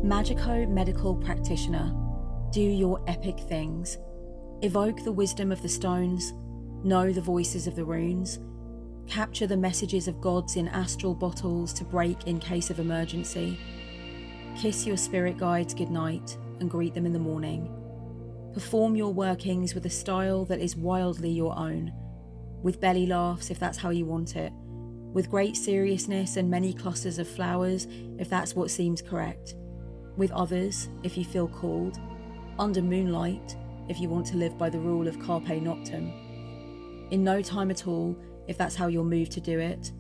Magico-medical practitioner, do your epic things. Evoke the wisdom of the stones, know the voices of the runes, capture the messages of gods in astral bottles to break in case of emergency. Kiss your spirit guides goodnight and greet them in the morning. Perform your workings with a style that is wildly your own, with belly laughs if that's how you want it, with great seriousness and many clusters of flowers if that's what seems correct, with others if you feel called, under moonlight if you want to live by the rule of carpe noctem, in no time at all if that's how you're moved to do it,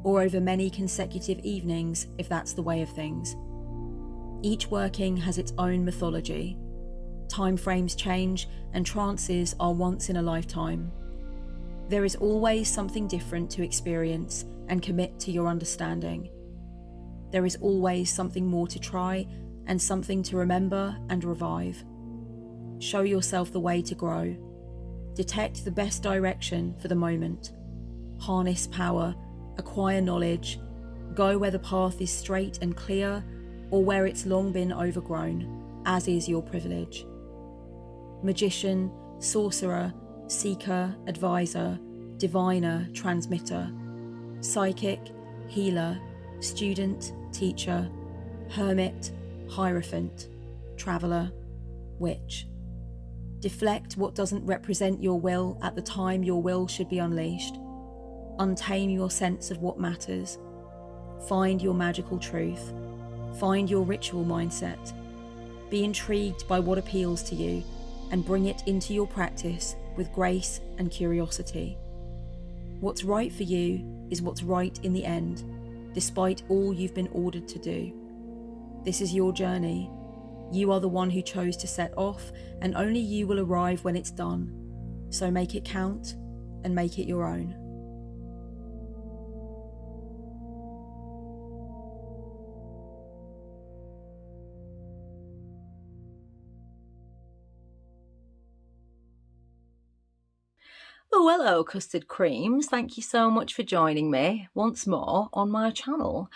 or over many consecutive evenings if that's the way of things. Each working has its own mythology. Time frames change and trances are once in a lifetime. There is always something different to experience and commit to your understanding. There is always something more to try and something to remember and revive. Show yourself the way to grow. Detect the best direction for the moment. Harness power, acquire knowledge, go where the path is straight and clear or where it's long been overgrown, as is your privilege. Magician, sorcerer, seeker, advisor, diviner, transmitter, psychic, healer, student, teacher, hermit, hierophant, traveller, witch. Deflect what doesn't represent your will at the time your will should be unleashed. Untame your sense of what matters. Find your magical truth. Find your ritual mindset. Be intrigued by what appeals to you and bring it into your practice with grace and curiosity. What's right for you is what's right in the end, despite all you've been ordered to do. This is your journey. You are the one who chose to set off, and only you will arrive when it's done. So make it count and make it your own. Oh, hello, custard creams. Thank you so much for joining me once more on my channel.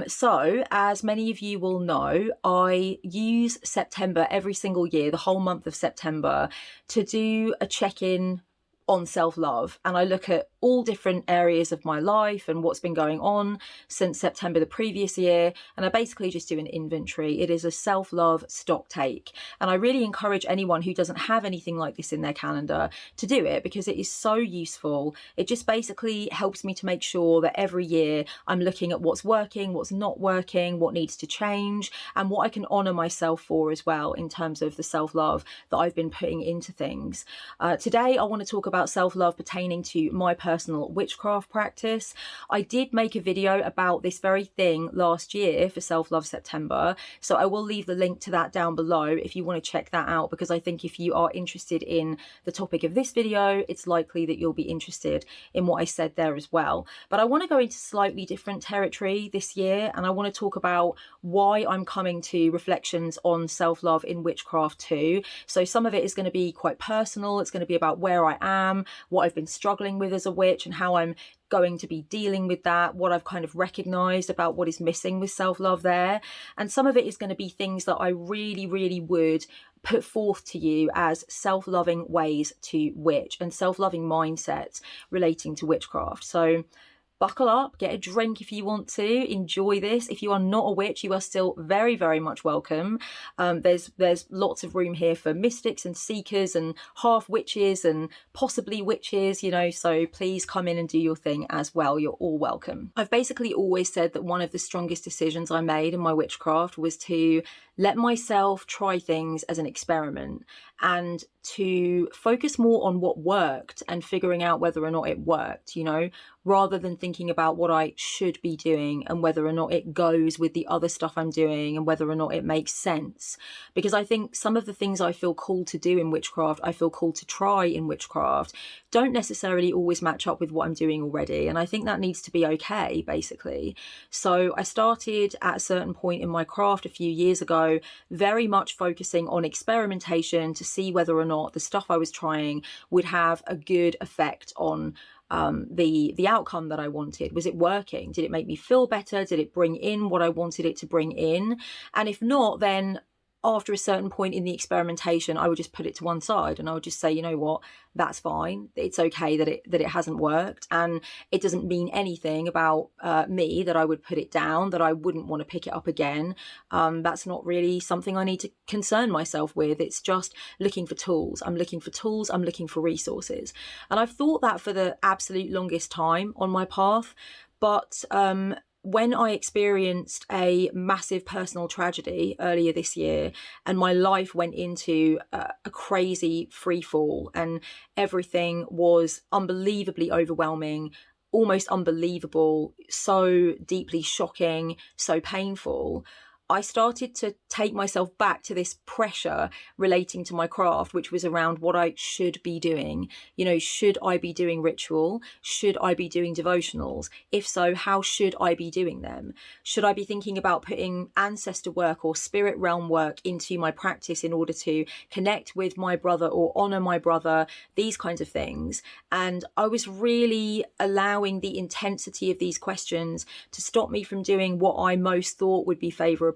So, as many of you will know, I use September every single year, the whole month of September, to do a check-in on self-love, and I look at all different areas of my life and what's been going on since September the previous year, and I basically just do an inventory. It is a self-love stock take, and I really encourage anyone who doesn't have anything like this in their calendar to do it, because it is so useful. It just basically helps me to make sure that every year I'm looking at what's working, what's not working, what needs to change, and what I can honor myself for as well in terms of the self-love that I've been putting into things. Today I want to talk about self-love pertaining to my personal witchcraft practice. I did make a video about this very thing last year for Self-Love September, so I will leave the link to that down below if you want to check that out, because I think if you are interested in the topic of this video, it's likely that you'll be interested in what I said there as well. But I want to go into slightly different territory this year, and I want to talk about why I'm coming to reflections on self-love in witchcraft too. So some of it is going to be quite personal. It's going to be about where I am, what I've been struggling with as a witch, and how I'm going to be dealing with that, what I've kind of recognized about what is missing with self-love there. And some of it is going to be things that I really would put forth to you as self-loving ways to witch and self-loving mindsets relating to witchcraft. So buckle up, get a drink if you want to, enjoy this. If you are not a witch, you are still very much welcome. There's lots of room here for mystics and seekers and half witches and possibly witches, you know, so please come in and do your thing as well. You're all welcome. I've basically always said that one of the strongest decisions I made in my witchcraft was to let myself try things as an experiment and to focus more on what worked and figuring out whether or not it worked, you know, rather than thinking about what I should be doing and whether or not it goes with the other stuff I'm doing and whether or not it makes sense. Because I think some of the things I feel called to do in witchcraft, I feel called to try in witchcraft, don't necessarily always match up with what I'm doing already. And I think that needs to be okay, basically. So I started at a certain point in my craft a few years ago, very much focusing on experimentation to see whether or not the stuff I was trying would have a good effect on the outcome that I wanted? Was it working? Did it make me feel better? Did it bring in what I wanted it to bring in? And if not, then after a certain point in the experimentation, I would just put it to one side and I would just say, you know what, that's fine. It's okay that it hasn't worked, and it doesn't mean anything about me that I would put it down, that I wouldn't want to pick it up again. That's not really something I need to concern myself with. It's just looking for tools. I'm looking for tools. I'm looking for resources. And I've thought that for the absolute longest time on my path. But when I experienced a massive personal tragedy earlier this year, and my life went into a crazy free fall, and everything was unbelievably overwhelming, almost unbelievable, so deeply shocking, so painful, I started to take myself back to this pressure relating to my craft, which was around what I should be doing. You know, should I be doing ritual? Should I be doing devotionals? If so, how should I be doing them? Should I be thinking about putting ancestor work or spirit realm work into my practice in order to connect with my brother or honor my brother? These kinds of things. And I was really allowing the intensity of these questions to stop me from doing what I most thought would be favorable,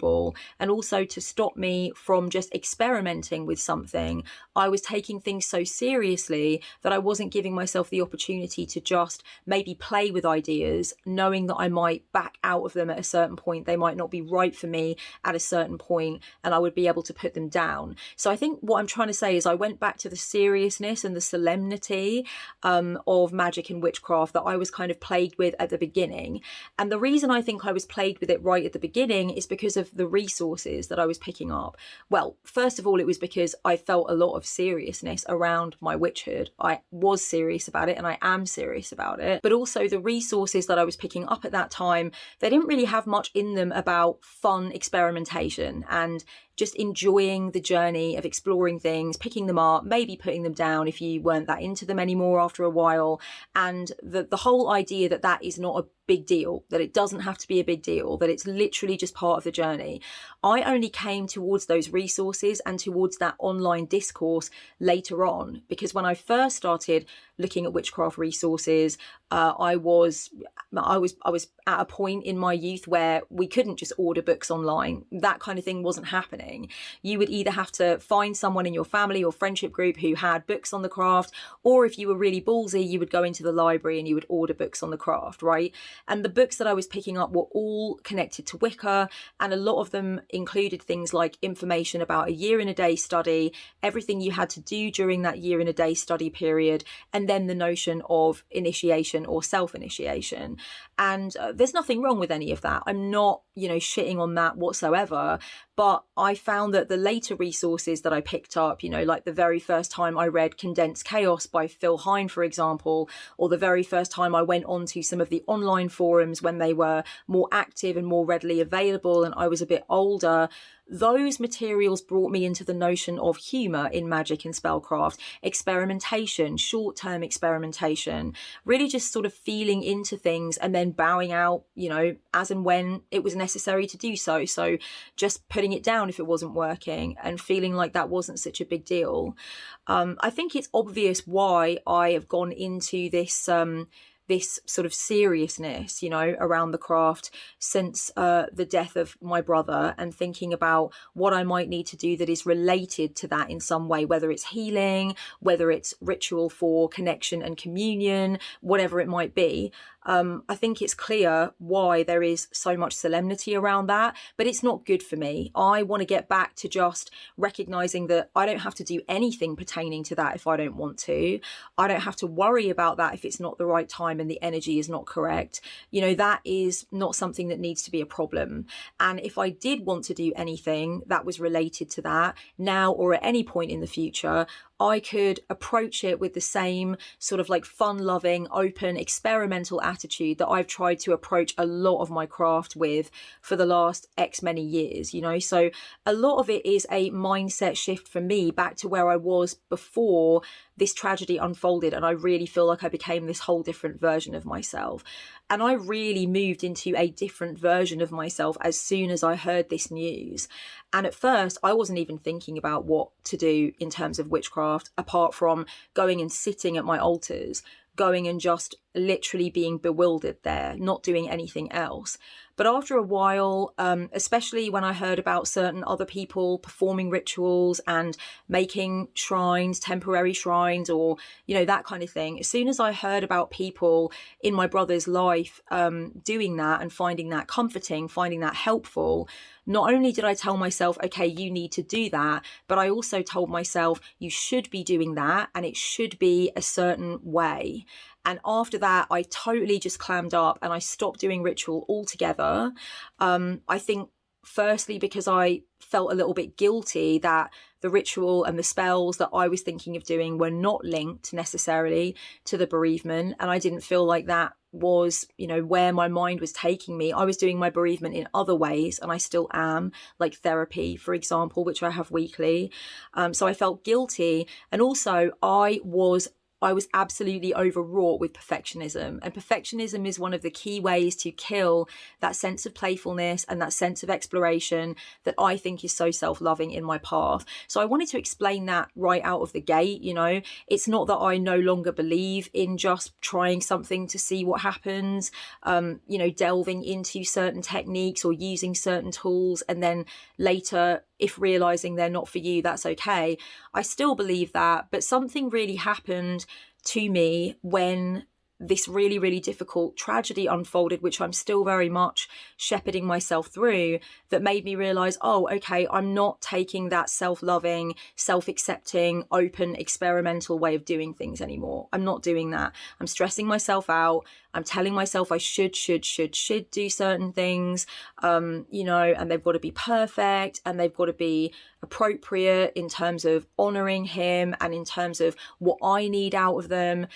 and also to stop me from just experimenting with something. I was taking things so seriously that I wasn't giving myself the opportunity to just maybe play with ideas, knowing that I might back out of them at a certain point. They might not be right for me at a certain point, and I would be able to put them down. So I think what I'm trying to say is I went back to the seriousness and the solemnity of magic and witchcraft that I was kind of plagued with at the beginning. And the reason I think I was plagued with it right at the beginning is because of the resources that I was picking up. Well, first of all, it was because I felt a lot of seriousness around my witchhood. I was serious about it, and I am serious about it. But also the resources that I was picking up at that time, they didn't really have much in them about fun experimentation and just enjoying the journey of exploring things, picking them up, maybe putting them down if you weren't that into them anymore after a while. And the whole idea that that is not a big deal, that it doesn't have to be a big deal, that it's literally just part of the journey. I only came towards those resources and towards that online discourse later on, because when I first started looking at witchcraft resources, I was at a point in my youth where we couldn't just order books online. That kind of thing wasn't happening. You would either have to find someone in your family or friendship group who had books on the craft, or if you were really ballsy, you would go into the library and you would order books on the craft, right? And the books that I was picking up were all connected to Wicca, and a lot of them included things like information about a year in a day study, everything you had to do during that year in a day study period, and then the notion of initiation or self-initiation. And there's nothing wrong with any of that. I'm not, shitting on that whatsoever. But I found that the later resources that I picked up, like the very first time I read Condensed Chaos by Phil Hine, for example, or the very first time I went onto some of the online forums when they were more active and more readily available and I was a bit older, those materials brought me into the notion of humour in magic and spellcraft, experimentation, short-term experimentation, really just sort of feeling into things and then bowing out, as and when it was necessary to do so. So just putting it down if it wasn't working and feeling like that wasn't such a big deal. I think it's obvious why I have gone into this sort of seriousness, around the craft since the death of my brother, and thinking about what I might need to do that is related to that in some way, whether it's healing, whether it's ritual for connection and communion, whatever it might be. I think it's clear why there is so much solemnity around that, but it's not good for me. I want to get back to just recognizing that I don't have to do anything pertaining to that if I don't want to. I don't have to worry about that if it's not the right time and the energy is not correct. That is not something that needs to be a problem. And if I did want to do anything that was related to that now or at any point in the future, I could approach it with the same sort of like fun-loving, open, experimental attitude that I've tried to approach a lot of my craft with for the last X many years, So a lot of it is a mindset shift for me back to where I was before this tragedy unfolded, and I really feel like I became this whole different version of myself. And I really moved into a different version of myself as soon as I heard this news. And at first, I wasn't even thinking about what to do in terms of witchcraft, apart from going and sitting at my altars, going and just literally being bewildered there, not doing anything else. But after a while, especially when I heard about certain other people performing rituals and making shrines, temporary shrines, or, that kind of thing, as soon as I heard about people in my brother's life doing that and finding that comforting, finding that helpful, not only did I tell myself, okay, you need to do that, but I also told myself you should be doing that and it should be a certain way. And after that, I totally just clammed up and I stopped doing ritual altogether. I think firstly, because I felt a little bit guilty that the ritual and the spells that I was thinking of doing were not linked necessarily to the bereavement. And I didn't feel like that was, where my mind was taking me. I was doing my bereavement in other ways, and I still am, like therapy, for example, which I have weekly. So I felt guilty. And also I was absolutely overwrought with perfectionism. And perfectionism is one of the key ways to kill that sense of playfulness and that sense of exploration that I think is so self-loving in my path. So I wanted to explain that right out of the gate. It's not that I no longer believe in just trying something to see what happens, delving into certain techniques or using certain tools, and then later, if realizing they're not for you, that's okay. I still believe that, but something really happened to me when this really, really difficult tragedy unfolded, which I'm still very much shepherding myself through, that made me realize, oh, okay, I'm not taking that self-loving, self-accepting, open, experimental way of doing things anymore. I'm not doing that. I'm stressing myself out. I'm telling myself I should do certain things, and they've got to be perfect and they've got to be appropriate in terms of honoring him and in terms of what I need out of them.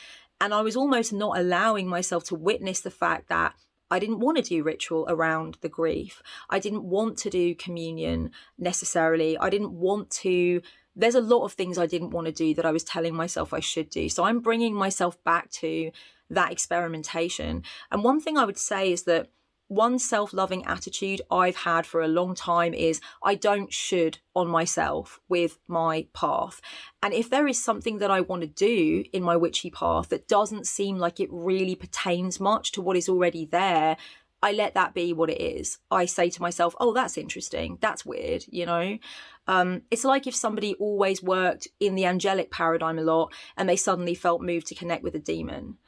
And I was almost not allowing myself to witness the fact that I didn't want to do ritual around the grief. I didn't want to do communion necessarily. I didn't want to. There's a lot of things I didn't want to do that I was telling myself I should do. So I'm bringing myself back to that experimentation. And one thing I would say is that one self-loving attitude I've had for a long time is I don't should on myself with my path. And if there is something that I want to do in my witchy path that doesn't seem like it really pertains much to what is already there, I let that be what it is. I say to myself, oh, that's interesting. That's weird, It's like if somebody always worked in the angelic paradigm a lot and they suddenly felt moved to connect with a demon.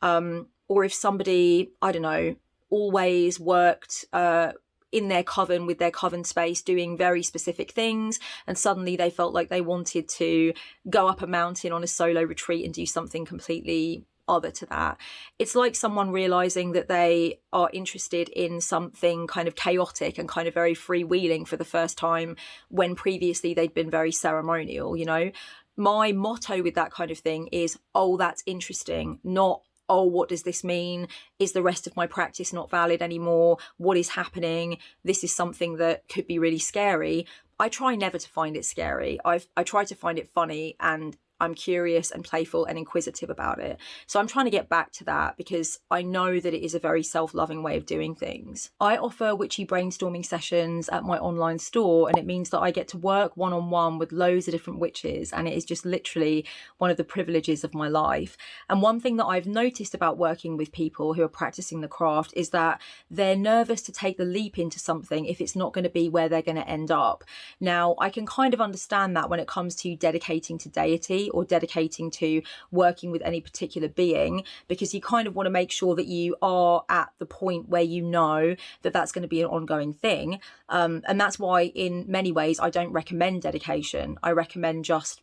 Or if somebody, I don't know, always worked in their coven with their coven space doing very specific things, and suddenly they felt like they wanted to go up a mountain on a solo retreat and do something completely other to that. It's like someone realizing that they are interested in something kind of chaotic and kind of very freewheeling for the first time when previously they'd been very ceremonial. My motto with that kind of thing is, oh, that's interesting, not, oh, what does this mean? Is the rest of my practice not valid anymore? What is happening? This is something that could be really scary. I try never to find it scary. I try to find it funny, and I'm curious and playful and inquisitive about it. So I'm trying to get back to that because I know that it is a very self-loving way of doing things. I offer witchy brainstorming sessions at my online store, and it means that I get to work one-on-one with loads of different witches, and it is just literally one of the privileges of my life. And one thing that I've noticed about working with people who are practicing the craft is that they're nervous to take the leap into something if it's not going to be where they're going to end up. Now, I can kind of understand that when it comes to dedicating to deity or dedicating to working with any particular being, because you kind of want to make sure that you are at the point where you know that that's going to be an ongoing thing. And that's why in many ways I don't recommend dedication. I recommend just,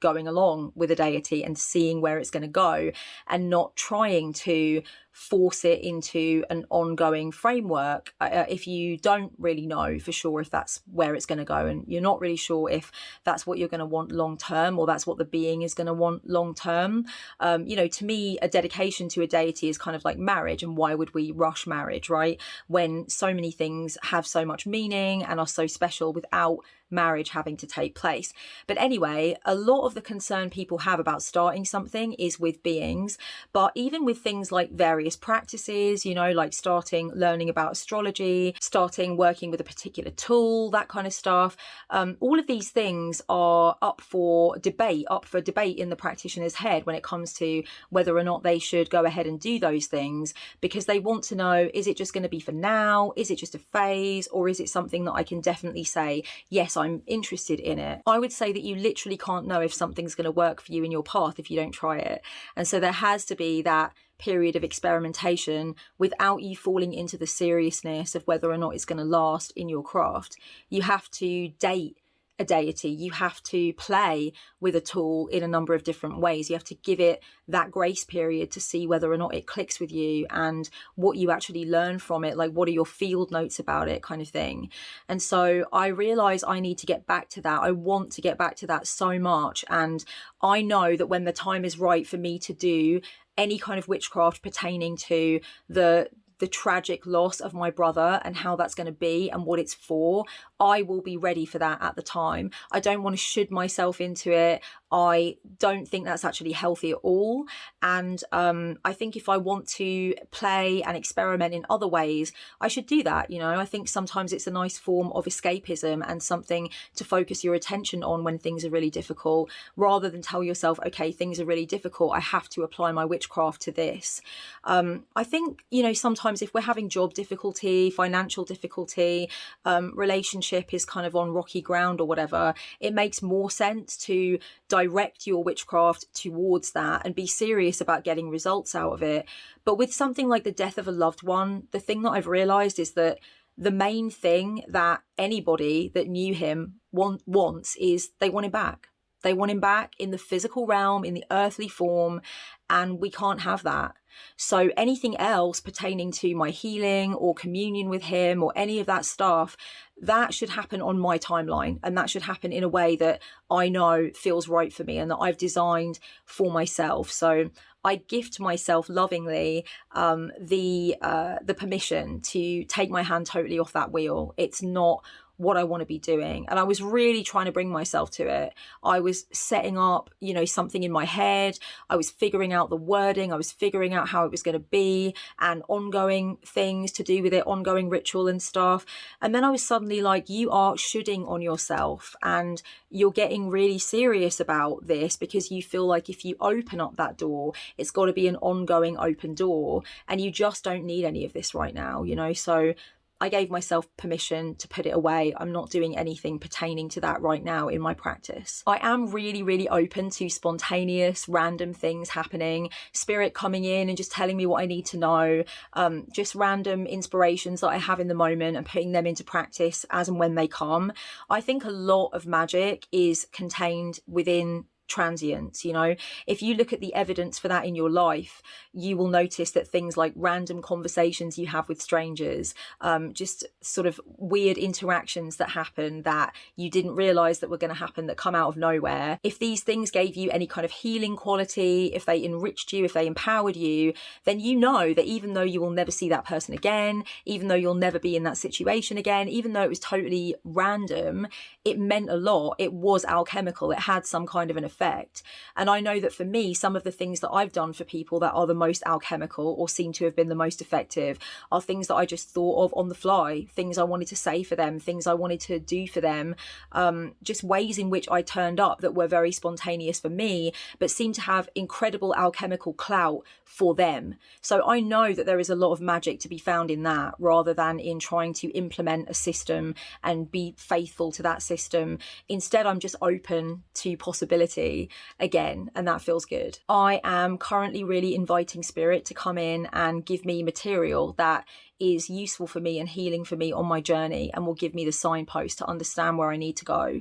going along with a deity and seeing where it's going to go and not trying to force it into an ongoing framework if you don't really know for sure if that's where it's going to go, and you're not really sure if that's what you're going to want long term or that's what the being is going to want long term. To me, a dedication to a deity is kind of like marriage, and why would we rush marriage, right? When so many things have so much meaning and are so special without marriage having to take place. But anyway, a lot of the concern people have about starting something is with beings, but even with things like various practices, you know, like starting learning about astrology, starting working with a particular tool, that kind of stuff, all of these things are up for debate in the practitioner's head when it comes to whether or not they should go ahead and do those things, because they want to know, is it just going to be for now? Is it just a phase? Or is it something that I can definitely say, yes, I'm interested in it? I would say that you literally can't know if something's going to work for you in your path if you don't try it. And so there has to be that period of experimentation without you falling into the seriousness of whether or not it's going to last in your craft. You have to date a deity. You have to play with a tool in a number of different ways. You have to give it that grace period to see whether or not it clicks with you and what you actually learn from it, like what are your field notes about it, kind of thing. And so I realize I need to get back to that. I want to get back to that so much. And I know that when the time is right for me to do any kind of witchcraft pertaining to the tragic loss of my brother and how that's going to be and what it's for, I will be ready for that at the time. I don't want to should myself into it. I don't think that's actually healthy at all. And I think if I want to play and experiment in other ways, I should do that. You know, I think sometimes it's a nice form of escapism and something to focus your attention on when things are really difficult, rather than tell yourself, okay, things are really difficult, I have to apply my witchcraft to this. I think, you know, sometimes if we're having job difficulty, financial difficulty, relationship is kind of on rocky ground or whatever, it makes more sense to direct your witchcraft towards that and be serious about getting results out of it. But with something like the death of a loved one, the thing that I've realized is that the main thing that anybody that knew him wants is they want him back. They want him back in the physical realm, in the earthly form, and we can't have that. So anything else pertaining to my healing or communion with him or any of that stuff, that should happen on my timeline, and that should happen in a way that I know feels right for me and that I've designed for myself. So I gift myself lovingly the permission to take my hand totally off that wheel. It's not what I want to be doing. And I was really trying to bring myself to it. I was setting up, you know, something in my head. I was figuring out the wording. I was figuring out how it was going to be and ongoing things to do with it, ongoing ritual and stuff. And then I was suddenly like, you are shoulding on yourself and you're getting really serious about this because you feel like if you open up that door, it's got to be an ongoing open door and you just don't need any of this right now, you know? So I gave myself permission to put it away. I'm not doing anything pertaining to that right now in my practice. I am really, really open to spontaneous, random things happening, spirit coming in and just telling me what I need to know, just random inspirations that I have in the moment and putting them into practice as and when they come. I think a lot of magic is contained within transients. You know, if you look at the evidence for that in your life, you will notice that things like random conversations you have with strangers, just sort of weird interactions that happen that you didn't realize that were going to happen, that come out of nowhere. If these things gave you any kind of healing quality, if they enriched you, if they empowered you, then you know that even though you will never see that person again, even though you'll never be in that situation again, even though it was totally random, it meant a lot. It was alchemical. It had some kind of an effect. And I know that for me, some of the things that I've done for people that are the most alchemical or seem to have been the most effective are things that I just thought of on the fly, things I wanted to say for them, things I wanted to do for them, just ways in which I turned up that were very spontaneous for me, but seemed to have incredible alchemical clout for them. So I know that there is a lot of magic to be found in that, rather than in trying to implement a system and be faithful to that system. Instead, I'm just open to possibility again, and that feels good. I am currently really inviting spirit to come in and give me material that is useful for me and healing for me on my journey, and will give me the signpost to understand where I need to go.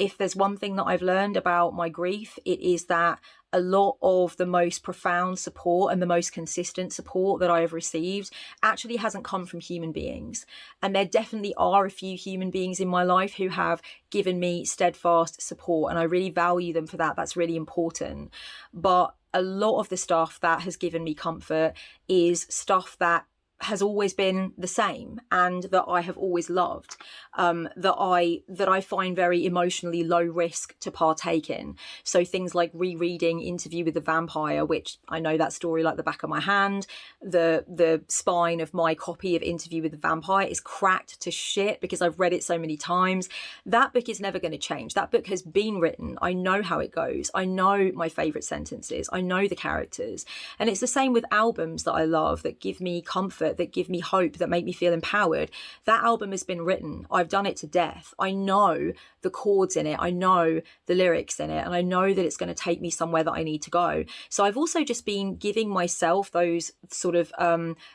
If there's one thing that I've learned about my grief, it is that a lot of the most profound support and the most consistent support that I have received actually hasn't come from human beings. And there definitely are a few human beings in my life who have given me steadfast support, and I really value them for that. That's really important. But a lot of the stuff that has given me comfort is stuff that has always been the same, and that I have always loved, that I find very emotionally low risk to partake in. So things like rereading Interview with the Vampire, which I know that story like the back of my hand. The spine of my copy of Interview with the Vampire is cracked to shit because I've read it so many times. That book is never going to change. That book has been written. I know how it goes. I know my favourite sentences. I know the characters. And it's the same with albums that I love, that give me comfort, that give me hope, that make me feel empowered. That album has been written. I've done it to death. I know the chords in it. I know the lyrics in it. And I know that it's going to take me somewhere that I need to go. So I've also just been giving myself those sort of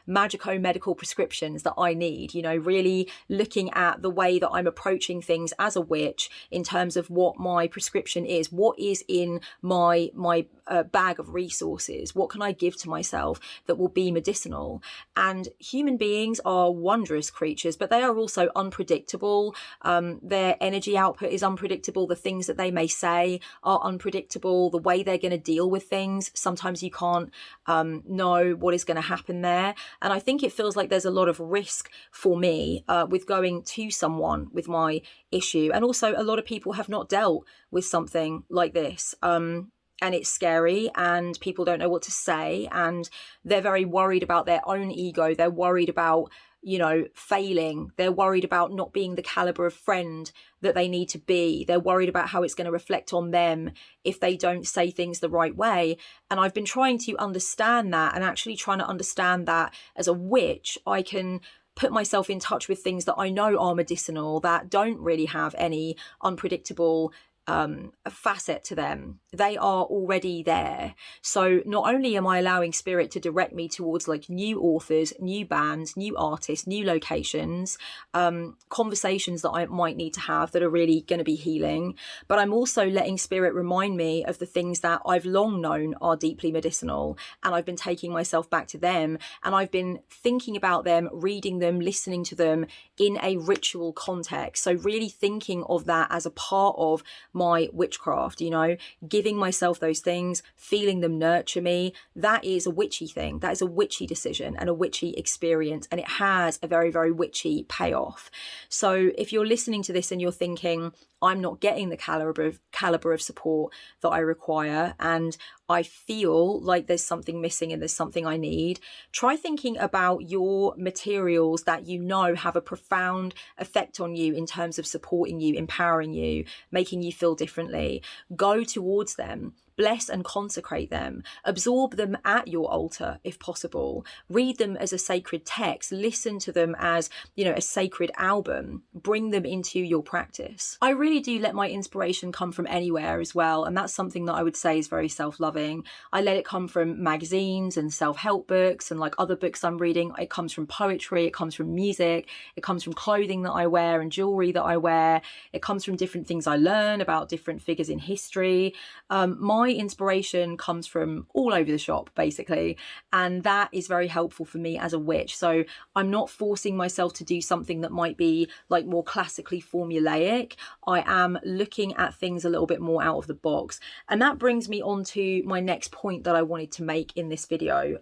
magico-medical prescriptions that I need, you know, really looking at the way that I'm approaching things as a witch in terms of what my prescription is, what is in my bag of resources, what can I give to myself that will be medicinal. And human beings are wondrous creatures, but they are also unpredictable. Their energy output is unpredictable. The things that they may say are unpredictable. The way they're going to deal with things, sometimes you can't know what is going to happen there. And I think it feels like there's a lot of risk for me with going to someone with my issue. And also a lot of people have not dealt with something like this. And it's scary, and people don't know what to say, and they're very worried about their own ego. They're worried about, you know, failing. They're worried about not being the caliber of friend that they need to be. They're worried about how it's going to reflect on them if they don't say things the right way. And I've been trying to understand that, and actually trying to understand that as a witch, I can put myself in touch with things that I know are medicinal, that don't really have any unpredictable facet to them. They are already there. So not only am I allowing spirit to direct me towards like new authors, new bands, new artists, new locations, conversations that I might need to have that are really going to be healing, but I'm also letting spirit remind me of the things that I've long known are deeply medicinal, and I've been taking myself back to them, and I've been thinking about them, reading them, listening to them in a ritual context. So really thinking of that as a part of my witchcraft, you know, giving myself those things, feeling them nurture me. That is a witchy thing. That is a witchy decision and a witchy experience. And it has a very, very witchy payoff. So if you're listening to this and you're thinking, I'm not getting the caliber of support that I require, and I feel like there's something missing and there's something I need, try thinking about your materials that you know have a profound effect on you in terms of supporting you, empowering you, making you feel differently. Go towards them. Bless and consecrate them. Absorb them at your altar if possible. Read them as a sacred text. Listen to them as, you know, a sacred album. Bring them into your practice. I really do let my inspiration come from anywhere as well, and that's something that I would say is very self-loving. I let it come from magazines and self-help books and like other books I'm reading. It comes from poetry, it comes from music, it comes from clothing that I wear and jewelry that I wear. It comes from different things I learn about different figures in history. My inspiration comes from all over the shop, basically, and that is very helpful for me as a witch. So I'm not forcing myself to do something that might be like more classically formulaic. I am looking at things a little bit more out of the box, and that brings me on to my next point that I wanted to make in this video.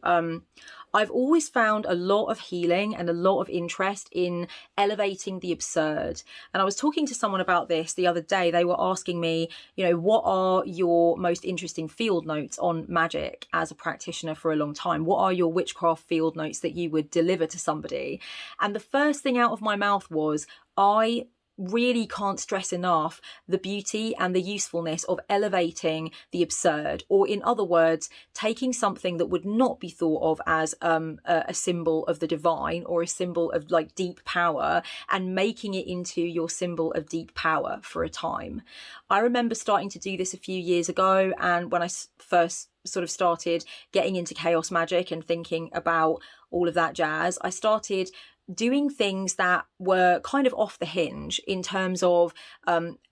I've always found a lot of healing and a lot of interest in elevating the absurd. And I was talking to someone about this the other day. They were asking me, you know, what are your most interesting field notes on magic as a practitioner for a long time? What are your witchcraft field notes that you would deliver to somebody? And the first thing out of my mouth was, I really can't stress enough the beauty and the usefulness of elevating the absurd, or in other words, taking something that would not be thought of as a symbol of the divine or a symbol of like deep power, and making it into your symbol of deep power for a time. I remember starting to do this a few years ago, and when I first sort of started getting into chaos magic and thinking about all of that jazz, I started doing things that were kind of off the hinge in terms of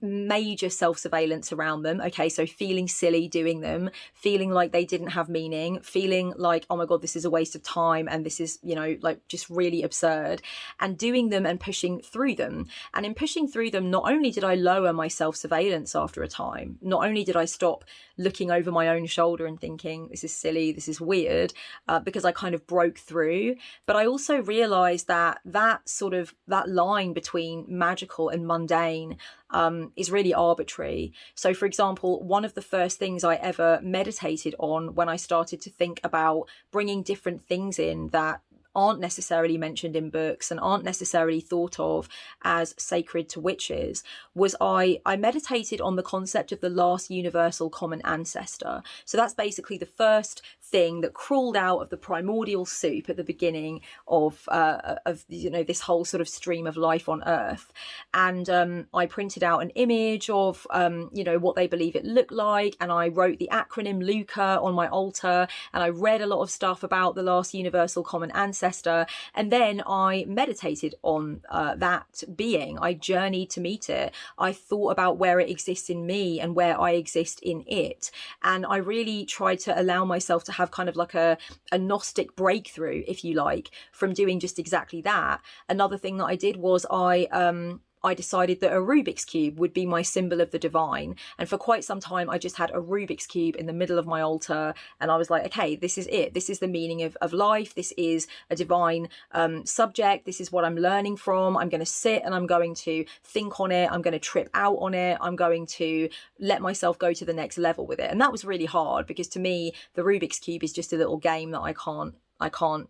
major self-surveillance around them. Okay, so feeling silly doing them, feeling like they didn't have meaning, feeling like, oh my God, this is a waste of time and this is, you know, like just really absurd, and doing them and pushing through them. And in pushing through them, not only did I lower my self-surveillance after a time, not only did I stop looking over my own shoulder and thinking, this is silly, this is weird, because I kind of broke through, but I also realized that that line between magical and mundane is really arbitrary. So, for example, one of the first things I ever meditated on when I started to think about bringing different things in that aren't necessarily mentioned in books and aren't necessarily thought of as sacred to witches was I meditated on the concept of the last universal common ancestor. So that's basically the first thing that crawled out of the primordial soup at the beginning of you know, this whole sort of stream of life on Earth. And I printed out an image of you know, what they believe it looked like, and I wrote the acronym Luca on my altar, and I read a lot of stuff about the last universal common ancestor. And then I meditated on that being. I journeyed to meet it. I thought about where it exists in me and where I exist in it. And I really tried to allow myself to have kind of like a Gnostic breakthrough, if you like, from doing just exactly that. Another thing that I did was I decided that a Rubik's Cube would be my symbol of the divine. And for quite some time, I just had a Rubik's Cube in the middle of my altar. And I was like, okay, this is it. This is the meaning of life. This is a divine subject. This is what I'm learning from. I'm going to sit and I'm going to think on it. I'm going to trip out on it. I'm going to let myself go to the next level with it. And that was really hard because to me, the Rubik's Cube is just a little game that I can't,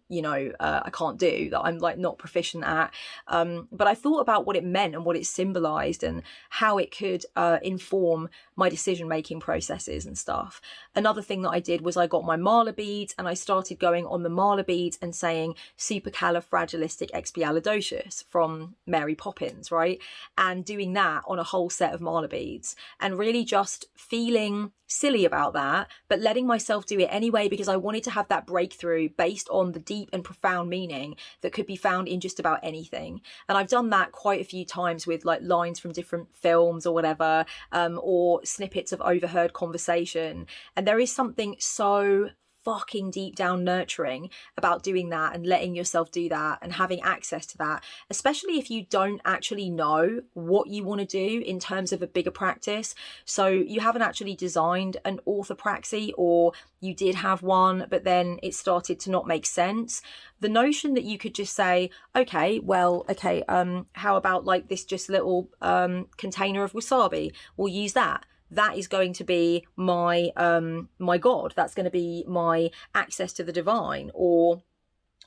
you know, I can't do, that I'm like not proficient at. But I thought about what it meant and what it symbolized and how it could inform my decision-making processes and stuff. Another thing that I did was I got my mala beads and I started going on the mala beads and saying supercalifragilisticexpialidocious from Mary Poppins, right? And doing that on a whole set of mala beads and really just feeling silly about that, but letting myself do it anyway because I wanted to have that breakthrough based on the deep and profound meaning that could be found in just about anything. And I've done that quite a few times with like lines from different films or whatever, or snippets of overheard conversation. And there is something so fucking deep down nurturing about doing that and letting yourself do that and having access to that, especially if you don't actually know what you want to do in terms of a bigger practice. So you haven't actually designed an orthopraxy, or you did have one but then it started to not make sense. The notion that you could just say, okay, how about like this just little container of wasabi, we'll use that. That is going to be my my God. That's going to be my access to the divine. Or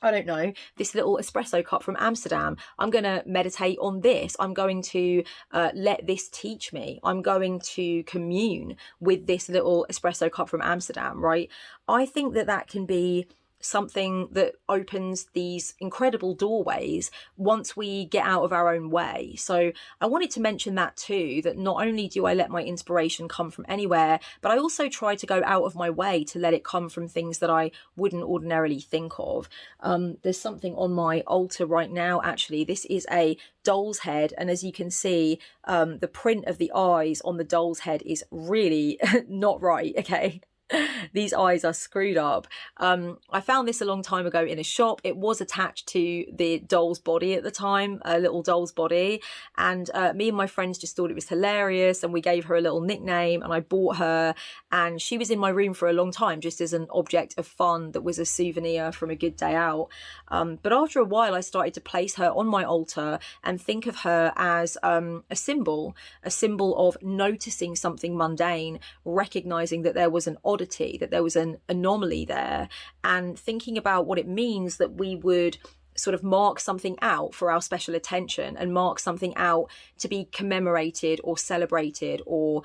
I don't know, this little espresso cup from Amsterdam. I'm going to meditate on this. I'm going to let this teach me. I'm going to commune with this little espresso cup from Amsterdam, right? I think that that can be something that opens these incredible doorways once we get out of our own way. So I wanted to mention that too, that not only do I let my inspiration come from anywhere, but I also try to go out of my way to let it come from things that I wouldn't ordinarily think of. There's something on my altar right now, actually. This is a doll's head, and as you can see, the print of the eyes on the doll's head is really not right, okay? These eyes are screwed up. I found this a long time ago in a shop. It was attached to the doll's body at the time, a little doll's body. And me and my friends just thought it was hilarious. And we gave her a little nickname and I bought her. And she was in my room for a long time, just as an object of fun that was a souvenir from a good day out. But after a while, I started to place her on my altar and think of her as a symbol of noticing something mundane, recognizing that there was an oddity, that there was an anomaly there, and thinking about what it means that we would sort of mark something out for our special attention and mark something out to be commemorated or celebrated, or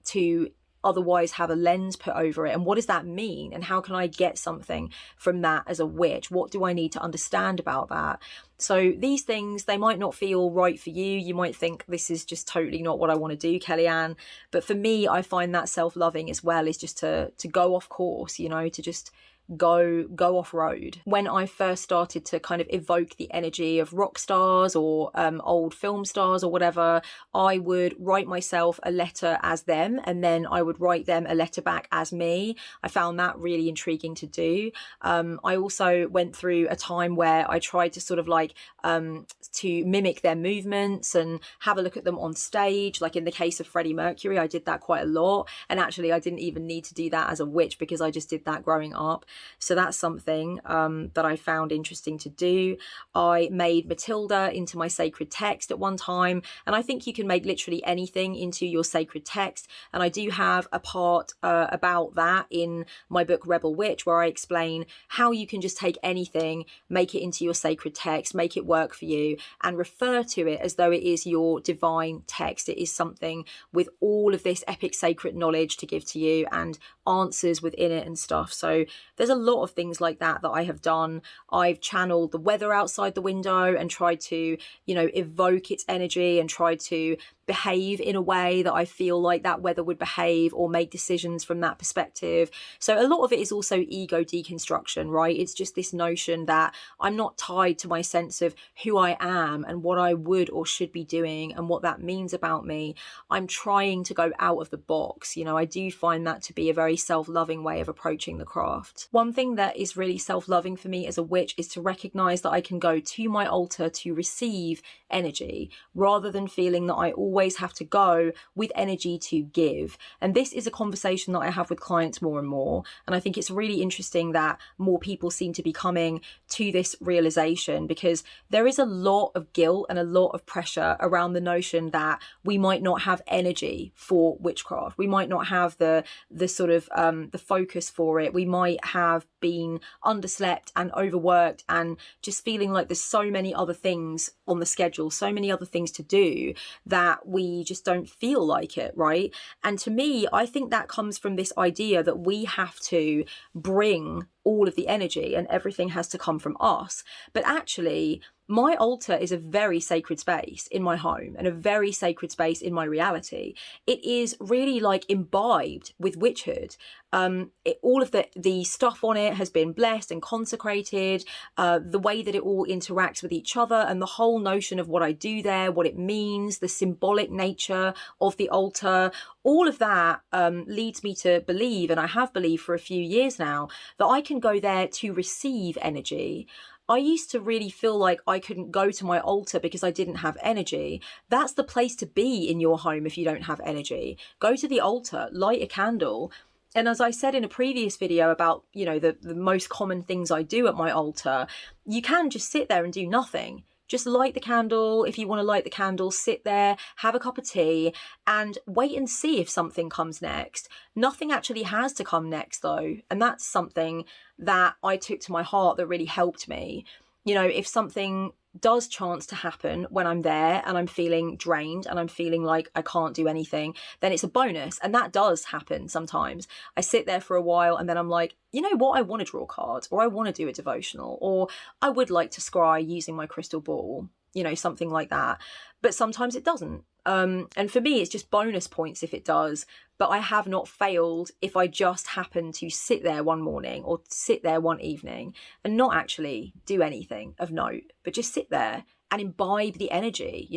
to otherwise have a lens put over it. And what does that mean? And how can I get something from that as a witch? What do I need to understand about that? So these things, they might not feel right for you. You might think this is just totally not what I want to do, Kellyanne. But for me, I find that self-loving as well is just to go off course, you know, to just go off-road. When I first started to kind of evoke the energy of rock stars or old film stars or whatever, I would write myself a letter as them, and then I would write them a letter back as me. I found that really intriguing to do. I also went through a time where I tried to sort of like to mimic their movements and have a look at them on stage. Like in the case of Freddie Mercury, I did that quite a lot. And actually, I didn't even need to do that as a witch because I just did that growing up. So that's something that I found interesting to do. I made Matilda into my sacred text at one time. And I think you can make literally anything into your sacred text. And I do have a part about that in my book, Rebel Witch, where I explain how you can just take anything, make it into your sacred text, make it work for you, and refer to it as though it is your divine text. It is something with all of this epic sacred knowledge to give to you and answers within it and stuff. So there's a lot of things like that I have done. I've channeled the weather outside the window and tried to, evoke its energy and tried to behave in a way that I feel like that weather would behave, or make decisions from that perspective. So a lot of it is also ego deconstruction, right? It's just this notion that I'm not tied to my sense of who I am and what I would or should be doing and what that means about me. I'm trying to go out of the box. I do find that to be a very self-loving way of approaching the craft. One thing that is really self-loving for me as a witch is to recognize that I can go to my altar to receive energy rather than feeling that I always have to go with energy to give. And this is a conversation that I have with clients more and more. And I think it's really interesting that more people seem to be coming to this realization, because there is a lot of guilt and a lot of pressure around the notion that we might not have energy for witchcraft. We might not have the sort of the focus for it. We might have been underslept and overworked and just feeling like there's so many other things on the schedule, so many other things to do, that we just don't feel like it, right? And to me, I think that comes from this idea that we have to bring all of the energy and everything has to come from us. But actually, my altar is a very sacred space in my home and a very sacred space in my reality. It is really like imbibed with witchhood. All of the stuff on it has been blessed and consecrated, the way that it all interacts with each other and the whole notion of what I do there, what it means, the symbolic nature of the altar, all of that leads me to believe, and I have believed for a few years now, that I can go there to receive energy. I used to really feel like I couldn't go to my altar because I didn't have energy. That's the place to be in your home if you don't have energy. Go to the altar, light a candle. And as I said in a previous video about, the most common things I do at my altar, you can just sit there and do nothing. Just light the candle. If you want to light the candle, sit there, have a cup of tea, and wait and see if something comes next. Nothing actually has to come next, though. And that's something that I took to my heart that really helped me. If something does chance to happen when I'm there and I'm feeling drained and I'm feeling like I can't do anything, then it's a bonus. And that does happen sometimes. I sit there for a while and then I'm like, you know what, I want to draw cards, or I want to do a devotional, or I would like to scry using my crystal ball, something like that. But sometimes it doesn't. And for me, it's just bonus points if it does. But I have not failed if I just happen to sit there one morning or sit there one evening and not actually do anything of note, but just sit there and imbibe the energy,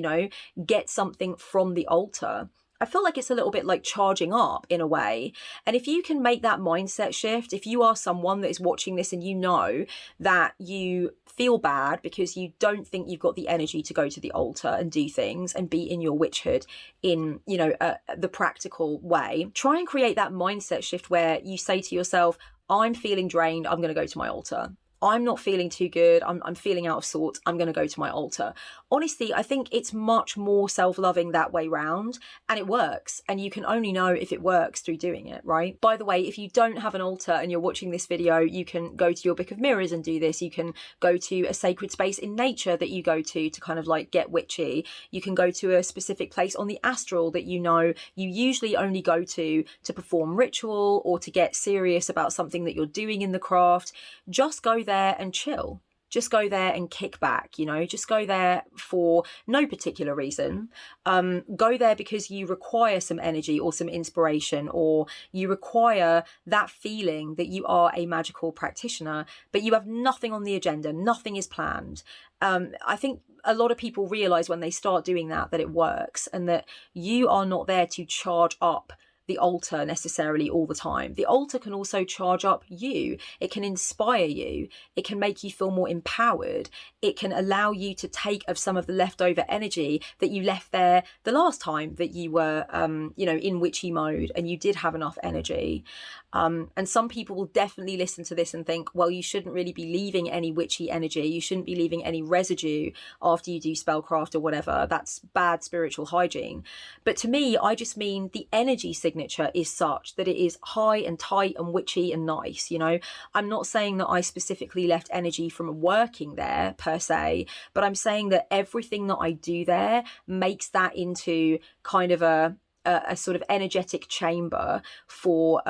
get something from the altar. I feel like it's a little bit like charging up in a way. And if you can make that mindset shift, if you are someone that is watching this and you know that you feel bad because you don't think you've got the energy to go to the altar and do things and be in your witchhood in, the practical way, try and create that mindset shift where you say to yourself, I'm feeling drained, I'm going to go to my altar. I'm not feeling too good, I'm feeling out of sorts, I'm going to go to my altar. Honestly, I think it's much more self-loving that way round, and it works. And you can only know if it works through doing it, right? By the way, if you don't have an altar and you're watching this video, you can go to your Book of Mirrors and do this. You can go to a sacred space in nature that you go to kind of like get witchy. You can go to a specific place on the astral that you usually only go to perform ritual or to get serious about something that you're doing in the craft. Just go there and chill. just go there and kick back, just go there for no particular reason. Go there because you require some energy or some inspiration, or you require that feeling that you are a magical practitioner, but you have nothing on the agenda, nothing is planned. I think a lot of people realize when they start doing that it works, and that you are not there to charge up the altar necessarily all the time. The altar can also charge up you. It can inspire you. It can make you feel more empowered. It can allow you to take of some of the leftover energy that you left there the last time that you were, in witchy mode and you did have enough energy. And some people will definitely listen to this and think, well, you shouldn't really be leaving any witchy energy. You shouldn't be leaving any residue after you do spellcraft or whatever. That's bad spiritual hygiene. But to me, I just mean the energy signature is such that it is high and tight and witchy and nice. I'm not saying that I specifically left energy from working there per se, but I'm saying that everything that I do there makes that into kind of a sort of energetic chamber for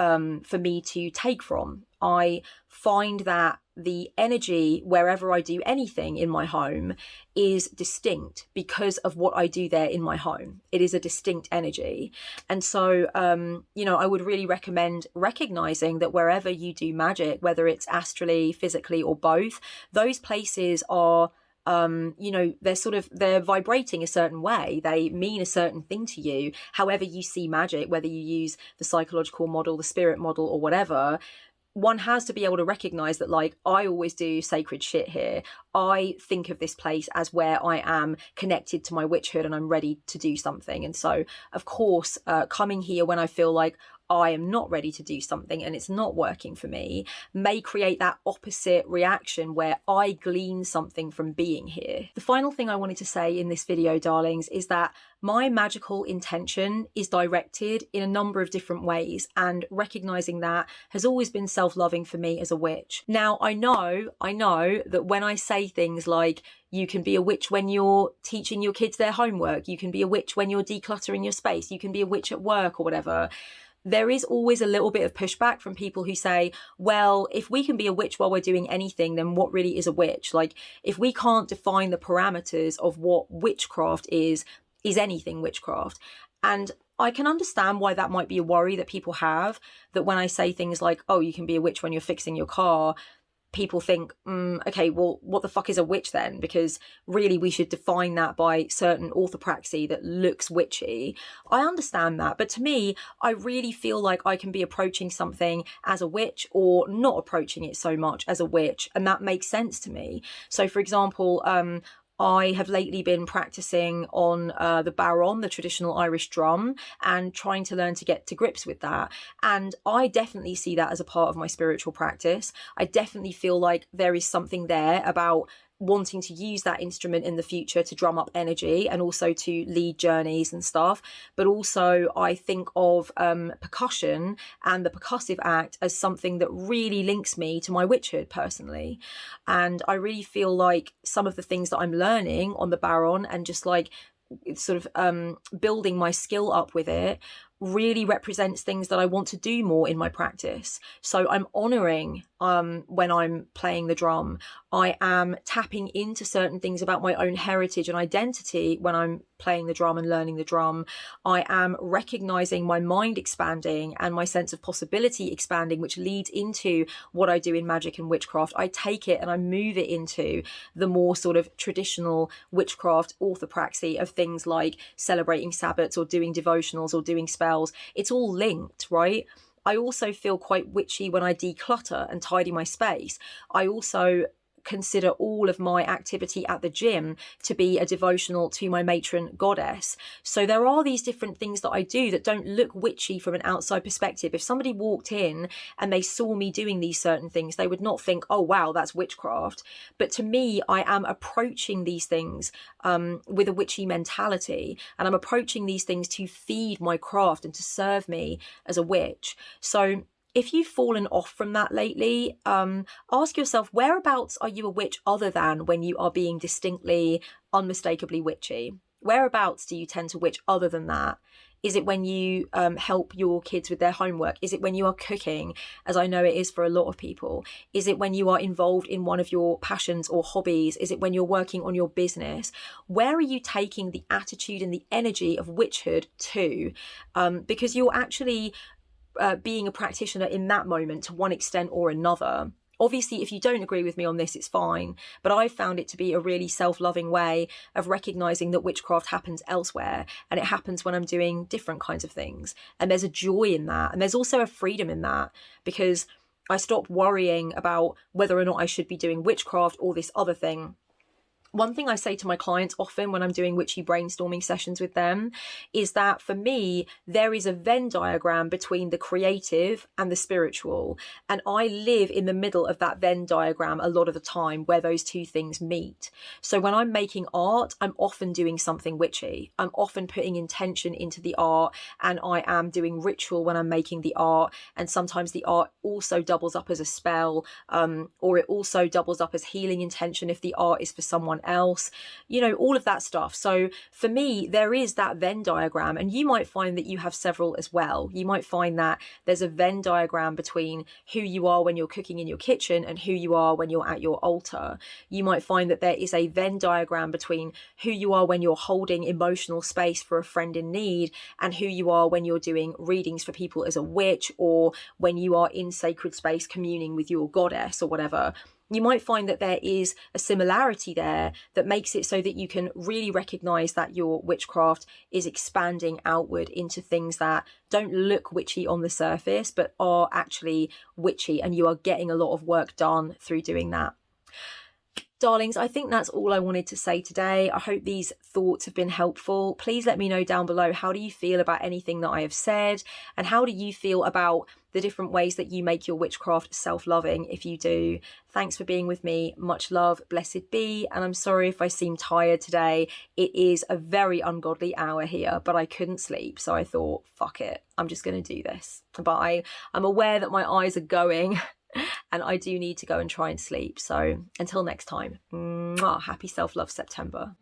me to take from. I find that the energy wherever I do anything in my home is distinct because of what I do there in my home. It is a distinct energy. And so, I would really recommend recognizing that wherever you do magic, whether it's astrally, physically, or both, those places are they're vibrating a certain way. They mean a certain thing to you. However you see magic, whether you use the psychological model, the spirit model, or whatever, one has to be able to recognize that, like, I always do sacred shit here. I think of this place as where I am connected to my witchhood and I'm ready to do something. And so, of course, coming here when I feel like I am not ready to do something and it's not working for me may create that opposite reaction where I glean something from being here. The final thing I wanted to say in this video, darlings, is that my magical intention is directed in a number of different ways, and recognizing that has always been self-loving for me as a witch. Now, I know that when I say things like, you can be a witch when you're teaching your kids their homework, you can be a witch when you're decluttering your space, you can be a witch at work or whatever, there is always a little bit of pushback from people who say, well, if we can be a witch while we're doing anything, then what really is a witch? Like, if we can't define the parameters of what witchcraft is anything witchcraft? And I can understand why that might be a worry that people have, that when I say things like, oh, you can be a witch when you're fixing your car, people think, okay, well, what the fuck is a witch then? Because really we should define that by certain orthopraxy that looks witchy. I understand that, but to me, I really feel like I can be approaching something as a witch or not approaching it so much as a witch, and that makes sense to me. So, for example, I have lately been practicing on the baron, the traditional Irish drum, and trying to learn to get to grips with that. And I definitely see that as a part of my spiritual practice. I definitely feel like there is something there about wanting to use that instrument in the future to drum up energy and also to lead journeys and stuff. But also I think of percussion and the percussive act as something that really links me to my witchhood personally. And I really feel like some of the things that I'm learning on the baron and just like sort of building my skill up with it really represents things that I want to do more in my practice. So I'm honoring when I'm playing the drum. I am tapping into certain things about my own heritage and identity when I'm playing the drum and learning the drum. I am recognizing my mind expanding and my sense of possibility expanding, which leads into what I do in magic and witchcraft. I take it and I move it into the more sort of traditional witchcraft orthopraxy of things like celebrating Sabbats or doing devotionals or doing spells. It's all linked, right? I also feel quite witchy when I declutter and tidy my space. I also consider all of my activity at the gym to be a devotional to my matron goddess. So there are these different things that I do that don't look witchy from an outside perspective. If somebody walked in and they saw me doing these certain things, they would not think, oh wow, that's witchcraft. But to me, I am approaching these things with a witchy mentality, and I'm approaching these things to feed my craft and to serve me as a witch. So if you've fallen off from that lately, ask yourself, whereabouts are you a witch other than when you are being distinctly, unmistakably witchy? Whereabouts do you tend to witch other than that? Is it when you help your kids with their homework? Is it when you are cooking, as I know it is for a lot of people? Is it when you are involved in one of your passions or hobbies? Is it when you're working on your business? Where are you taking the attitude and the energy of witchhood to? Because you're actually being a practitioner in that moment to one extent or another. Obviously, if you don't agree with me on this, it's fine. But I've found it to be a really self-loving way of recognizing that witchcraft happens elsewhere, and it happens when I'm doing different kinds of things. And there's a joy in that. And there's also a freedom in that, because I stopped worrying about whether or not I should be doing witchcraft or this other thing. One thing I say to my clients often when I'm doing witchy brainstorming sessions with them is that for me, there is a Venn diagram between the creative and the spiritual. And I live in the middle of that Venn diagram a lot of the time where those two things meet. So when I'm making art, I'm often doing something witchy. I'm often putting intention into the art, and I am doing ritual when I'm making the art. And sometimes the art also doubles up as a spell, or it also doubles up as healing intention if the art is for someone else, all of that stuff. So for me, there is that Venn diagram, and you might find that you have several as well. You might find that there's a Venn diagram between who you are when you're cooking in your kitchen and who you are when you're at your altar. You might find that there is a Venn diagram between who you are when you're holding emotional space for a friend in need and who you are when you're doing readings for people as a witch, or when you are in sacred space communing with your goddess or whatever. You might find that there is a similarity there that makes it so that you can really recognize that your witchcraft is expanding outward into things that don't look witchy on the surface, but are actually witchy, and you are getting a lot of work done through doing that. Darlings, I think that's all I wanted to say today. I hope these thoughts have been helpful. Please let me know down below, how do you feel about anything that I have said? And how do you feel about the different ways that you make your witchcraft self-loving, if you do? Thanks for being with me. Much love. Blessed be. And I'm sorry if I seem tired today. It is a very ungodly hour here, but I couldn't sleep. So I thought, fuck it, I'm just going to do this. But I'm aware that my eyes are going and I do need to go and try and sleep. So until next time, happy Self-Love September.